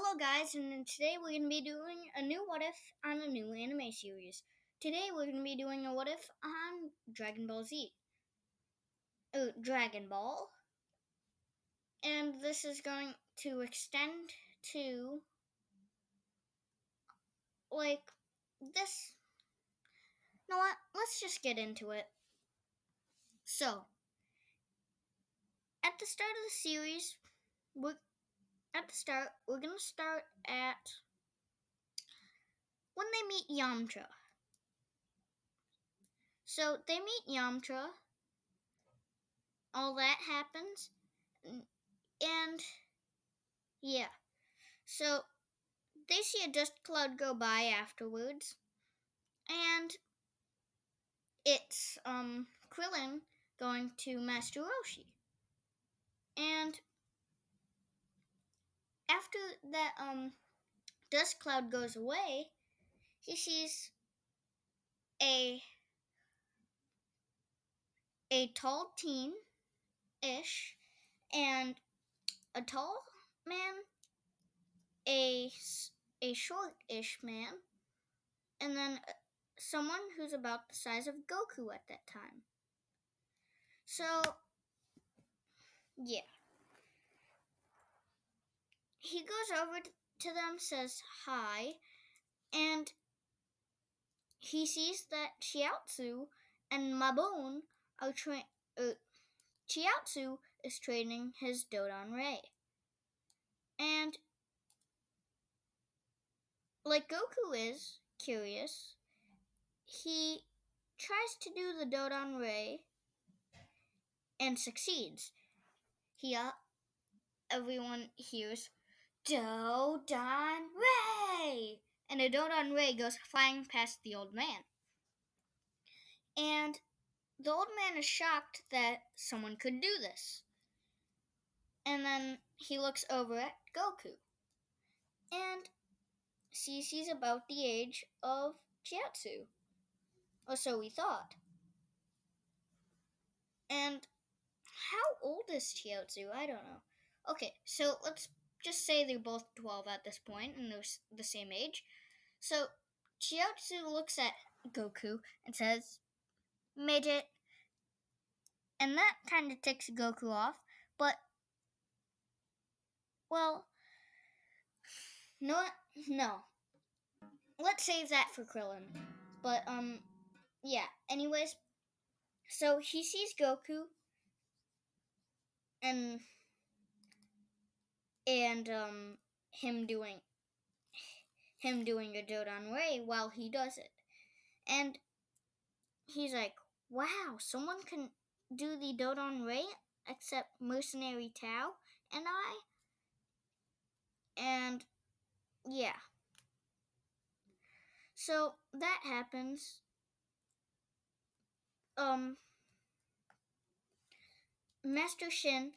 Hello guys, and today we're going to be doing a new what if on a new anime series. Today we're going to be doing a what if on Dragon Ball Z. Dragon Ball. And this is going to extend to like this. You know what? Let's just get into it. So, at the start of the series, we're going to start at when they meet Yamcha. So, they meet Yamcha. All that happens. And yeah, so they see a dust cloud go by afterwards, and it's Krillin going to Master Roshi. And after that dust cloud goes away, he sees a tall teen ish and a tall man, a short ish man, and then someone who's about the size of Goku at that time. So yeah, he goes over to them, says hi, and he sees that Chiaotzu and Mabon are Chiaotzu is training his Dodon Ray. And like Goku is curious, he tries to do the Dodon Ray and succeeds. Everyone hears Dodon Ray! And a Dodon Ray goes flying past the old man. And the old man is shocked that someone could do this. And then he looks over at Goku and sees he's about the age of Chiatsu. Or so we thought. And how old is Chiatsu? I don't know. Okay, so let's just say they're both 12 at this point and they're the same age. So Chiatsu looks at Goku and says, "Midget." And that kind of ticks Goku off. But, well, no. Let's save that for Krillin. But, yeah. Anyways, so he sees Goku and him doing a Dodon Ray while he does it. And he's like, "Wow, someone can do the Dodon Ray except Mercenary Tao and I?" And yeah. So that happens. Master Shen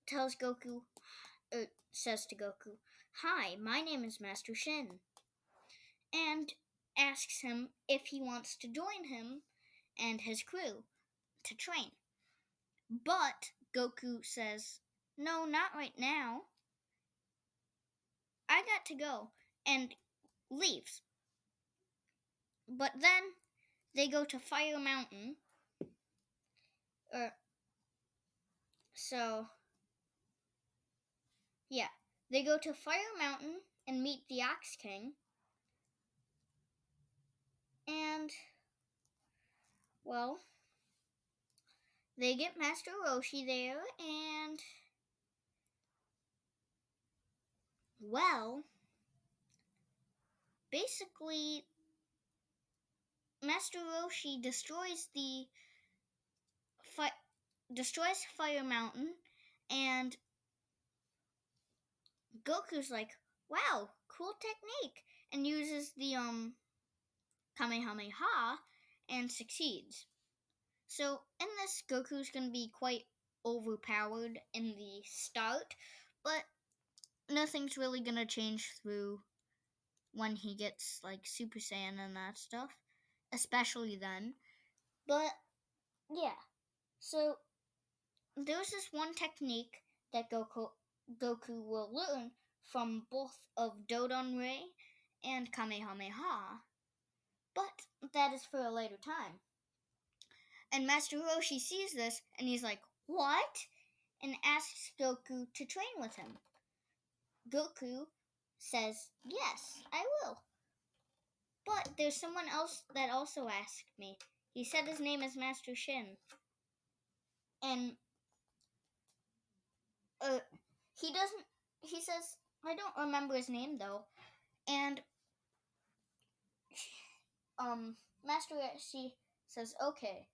tells Goku, says to Goku, "Hi, my name is Master Shen," and asks him if he wants to join him and his crew to train. But Goku says, "No, not right now. I got to go," and leaves. But then they go to Fire Mountain. So, yeah. They go to Fire Mountain and meet the Ox King. And, well, they get Master Roshi there, and, well, basically, Master Roshi destroys Fire Mountain, and Goku's like, "Wow, cool technique," and uses the Kamehameha and succeeds. So in this, Goku's gonna be quite overpowered in the start, but nothing's really gonna change through when he gets like Super Saiyan and that stuff, especially then. But yeah, so there's this one technique that Goku will learn from both of Dodon Ray and Kamehameha. But that is for a later time. And Master Roshi sees this and he's like, "What?" and asks Goku to train with him. Goku says, "Yes, I will." But there's someone else that also asked me. He said his name is Master Shen. And he doesn't, he says, I don't remember his name though. And Master Roshi says, "Okay,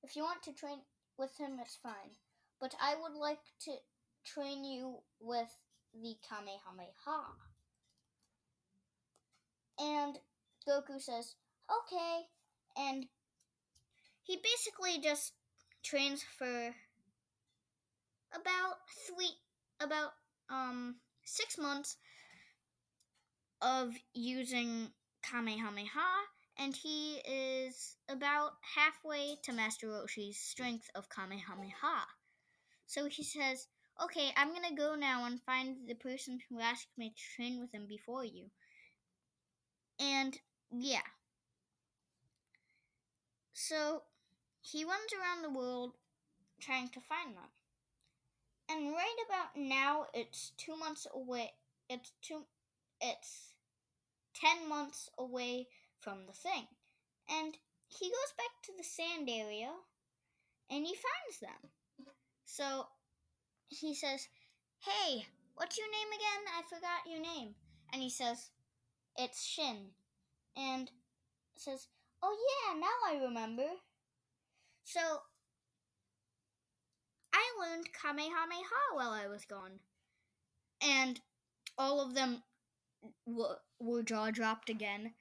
if you want to train with him, it's fine. But I would like to train you with the Kamehameha." And Goku says, "Okay." And he basically just trains for about 6 months of using Kamehameha, and he is about halfway to Master Roshi's strength of Kamehameha. So he says, "Okay, I'm gonna go now and find the person who asked me to train with him before you." And yeah. So he runs around the world trying to find them. And right about now it's 2 months away. It's 10 months away from the thing. And he goes back to the sand area and he finds them. So he says, "Hey, what's your name again? I forgot your name." And he says, "It's Shin." And says, "Oh yeah, now I remember." So I learned Kamehameha while I was gone. And all of them were jaw dropped again.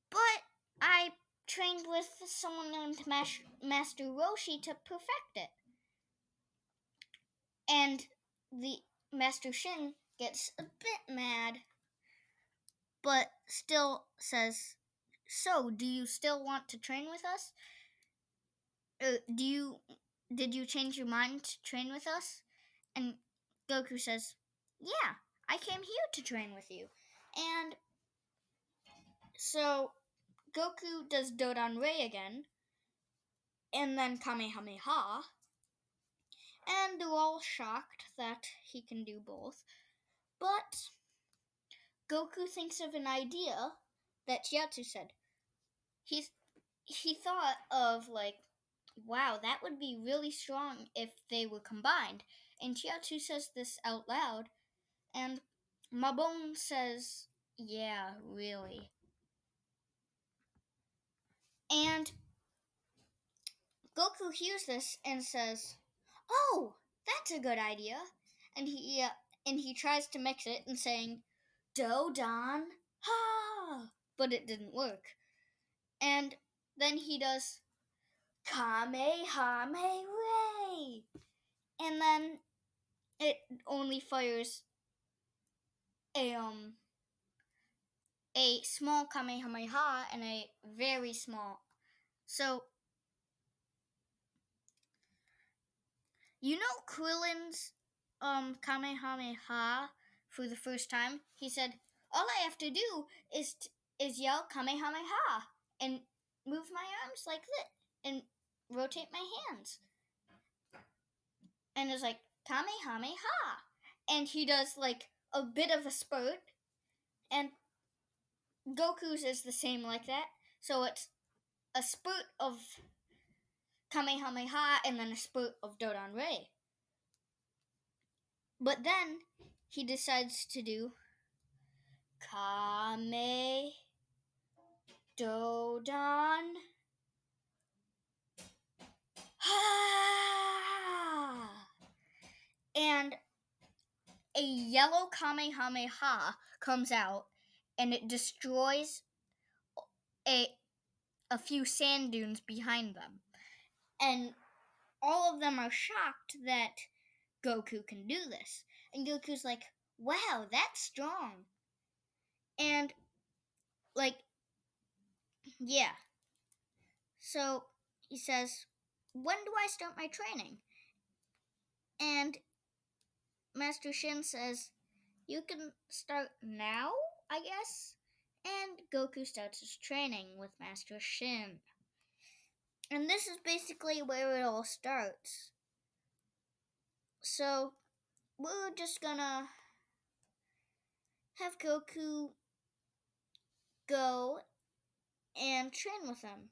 But I trained with someone named Master Roshi to perfect it. And the Master Shin gets a bit mad, but still says, "So, do you still want to train with us? Did you change your mind to train with us?" And Goku says, "Yeah, I came here to train with you." And so Goku does Dodon Ray again, and then Kamehameha, and they're all shocked that he can do both. But Goku thinks of an idea that Chiatsu said. He thought of like, "Wow, that would be really strong if they were combined." And Chiatsu says this out loud, and Mabon says, "Yeah, really." And Goku hears this and says, "Oh, that's a good idea." And he tries to mix it and saying, "Dodon ha," but it didn't work. And then he does Kamehameha Ray, and then it only fires a small Kamehameha and a very small. So you know Krillin's Kamehameha for the first time. He said, "All I have to do is yell Kamehameha and move my arms like this and rotate my hands." And it's like Kamehameha. And he does like a bit of a spurt, and Goku's is the same like that. So it's a spurt of Kamehameha and then a spurt of Dodon Ray. But then he decides to do Kame Dodon Ha! And a yellow Kamehameha comes out and it destroys a few sand dunes behind them. And all of them are shocked that Goku can do this. And Goku's like, "Wow, that's strong." And like, yeah. So he says, "When do I start my training?" And Master Shin says, You can start now, I guess. And Goku starts his training with Master Shin. And this is basically where it all starts. So, we're just gonna have Goku go and train with him.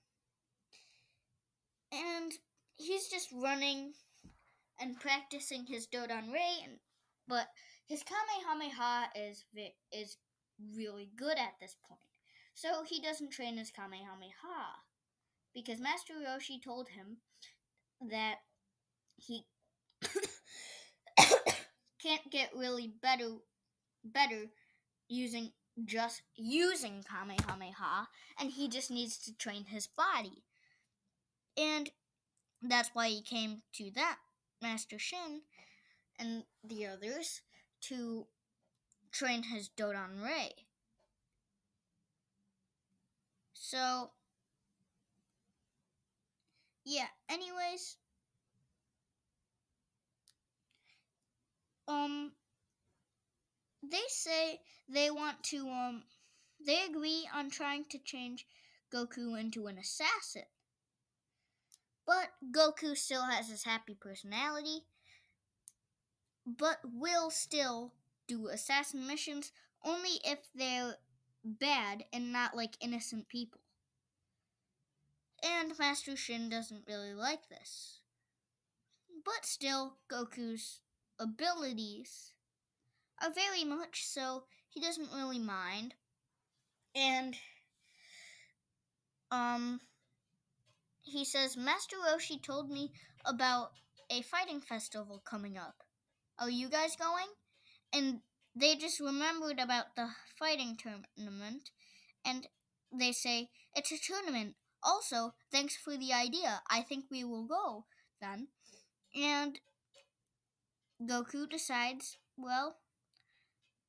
And he's just running and practicing his Dodon Ray, but his Kamehameha is really good at this point. So he doesn't train his Kamehameha because Master Roshi told him that he can't get really better just using Kamehameha, and he just needs to train his body. And that's why he came to that Master Shin and the others to train his Dodon Ray. So, yeah, anyways, they say they want to, they agree on trying to change Goku into an assassin. But Goku still has his happy personality, but will still do assassin missions only if they're bad and not like innocent people. And Master Shin doesn't really like this. But still, Goku's abilities are very much so, he doesn't really mind. And, he says, Master Roshi told me about a fighting festival coming up. Are you guys going? And they just remembered about the fighting tournament, and they say, it's a tournament. Also, thanks for the idea. I think we will go then. And Goku decides, well,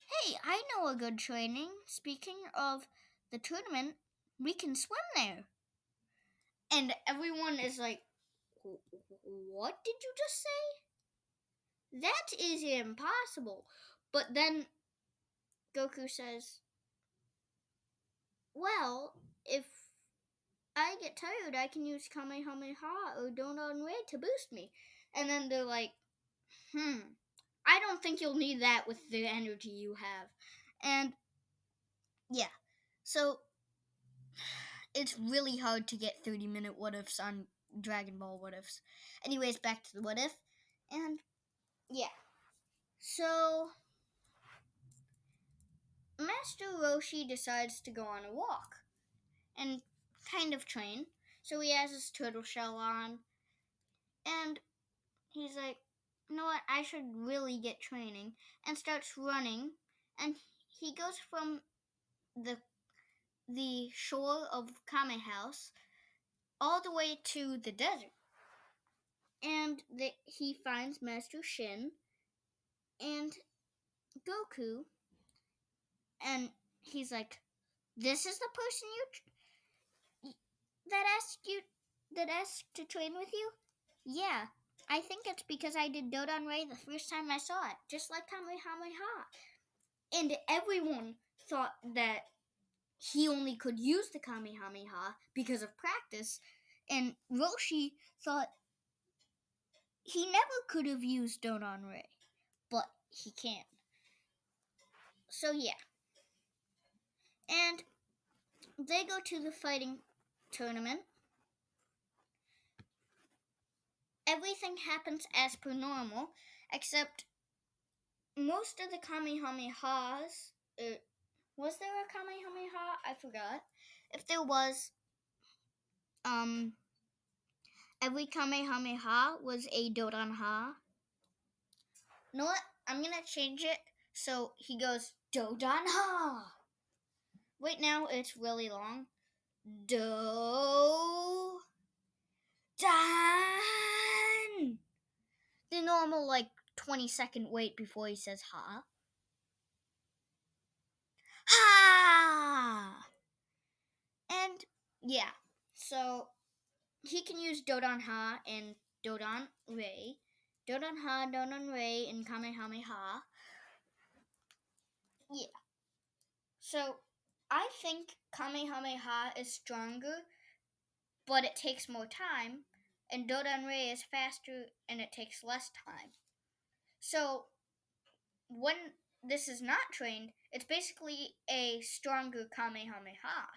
hey, I know a good training. Speaking of the tournament, we can swim there. And everyone is like, what did you just say? That is impossible. But then Goku says, well, if I get tired, I can use Kamehameha or Dodon Ray to boost me. And then they're like, I don't think you'll need that with the energy you have. And yeah, so it's really hard to get 30-minute what ifs on Dragon Ball what ifs. Anyways, back to the what if. And yeah, so Master Roshi decides to go on a walk and kind of train. So he has his turtle shell on, and he's like, you know what, I should really get training, and starts running. And he goes from the shore of Kame House all the way to the desert. And he finds Master Shin and Goku, and he's like, "This is the person that asked to train with you." Yeah, I think it's because I did Dodon Ray the first time I saw it, just like Kamehameha. And everyone thought that he only could use the Kamehameha because of practice, and Roshi thought he never could have used Dodon Ray, but he can. So yeah. And they go to the fighting tournament. Everything happens as per normal, except most of the Kamehamehas. Was there a Kamehameha? I forgot. If there was, every Kamehameha was a Dodon-ha. You know what? I'm gonna change it so he goes Dodon-ha. Right now it's really long. Do-dan. The normal 20-second wait before he says ha. Ha! And yeah, so he can use Dodon Ha and Dodon Ray. Dodon Ha, Dodon Ray, and Kamehameha. So I think Kamehameha is stronger, but it takes more time, and Dodanray is faster and it takes less time. So when this is not trained, it's basically a stronger Kamehameha.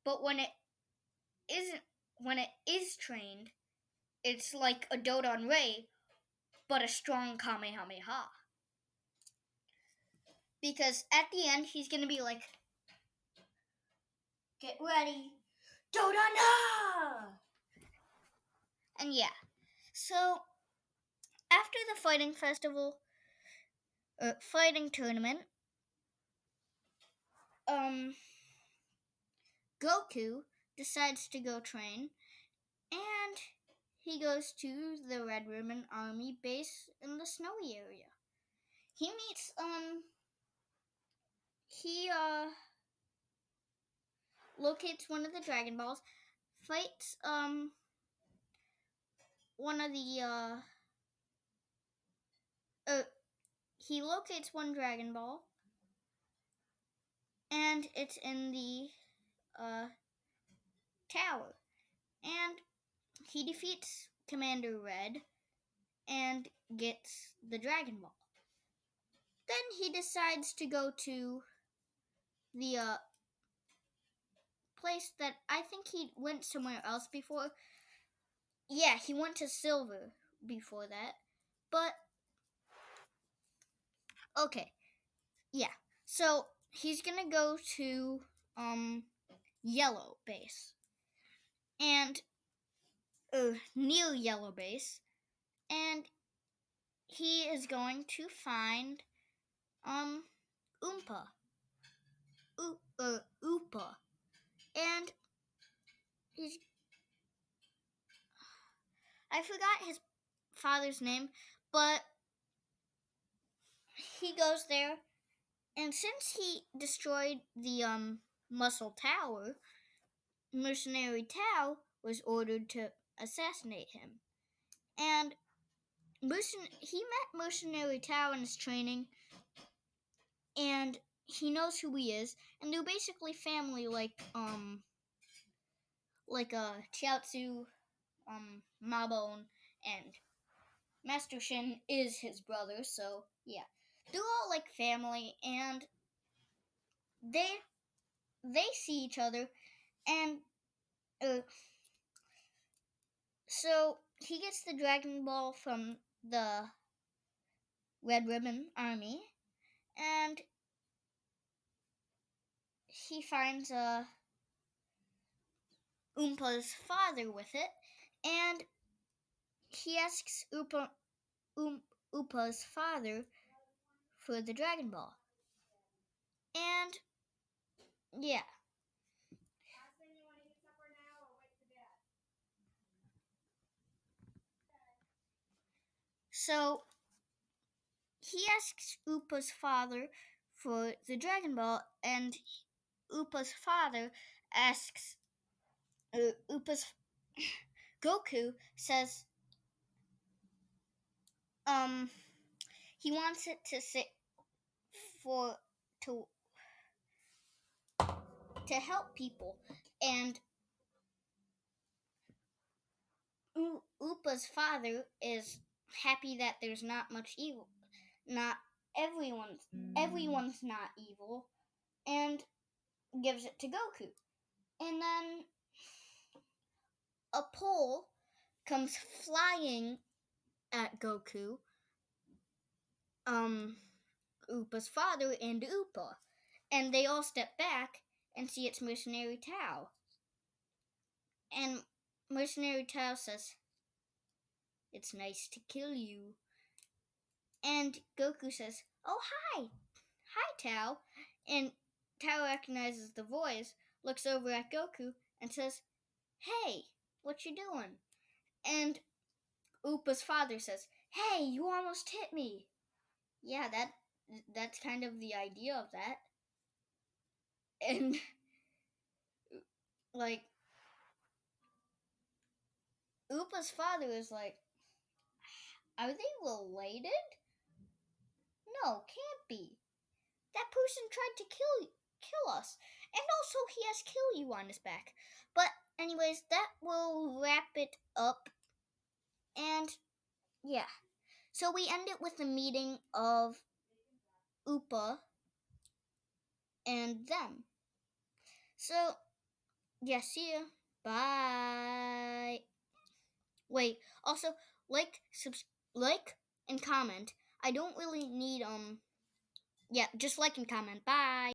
But isn't when it is trained, it's like a Dodanray, but a strong Kamehameha. Because at the end, he's gonna be like, "Get ready, Dodana!" And yeah, so after the fighting festival, fighting tournament, um, Goku decides to go train, and he goes to the Red Ribbon Army base in the snowy area. He meets he locates one of the Dragon Balls, fights one of the he locates one Dragon Ball, and it's in the tower, and he defeats Commander Red and gets the Dragon Ball. Then he decides to go to the place that I think he went somewhere else before. Yeah, he went to Silver before that. But okay. Yeah. So he's going to go to Yellow base. And near Yellow base, and he is going to find Oompa. Oopa. And he's I forgot his father's name, but he goes there, and since he destroyed the Muscle Tower, Mercenary Tao was ordered to assassinate him. And he met Mercenary Tao in his training, and he knows who he is, and they're basically family, like Chiaotzu, Mabon, and Master Shen is his brother, so yeah. They're all like family, and they see each other, and uh, so he gets the Dragon Ball from the Red Ribbon Army, and he finds Oompa's father with it, and he asks Oompa's father for the Dragon Ball. And yeah. So he asks Oopa's father for the Dragon Ball, and Oopa's father asks Oopa's Goku says he wants it to sit for to help people, and Oopa's father is happy that there's not much evil, not everyone's not evil, and gives it to Goku. And then a pole comes flying at Goku, Oopa's father and Oopa, and they all step back and see it's Mercenary Tao. And Mercenary Tao says, "It's nice to kill you." And Goku says, "Oh, hi! Hi, Tao." And Tao recognizes the voice, looks over at Goku, and says, "Hey, what you doing?" And Oopa's father says, "Hey, you almost hit me." Yeah, that's kind of the idea of that. And like Oopa's father is like, "Are they related? No, can't be. That person tried to kill you." kill us. And also, he has kill you on his back. But, anyways, that will wrap it up. And, yeah. So, we end it with a meeting of Upa and them. So, yeah, see ya. Bye. Wait, also, like, and comment. I don't really need, yeah, just like and comment. Bye.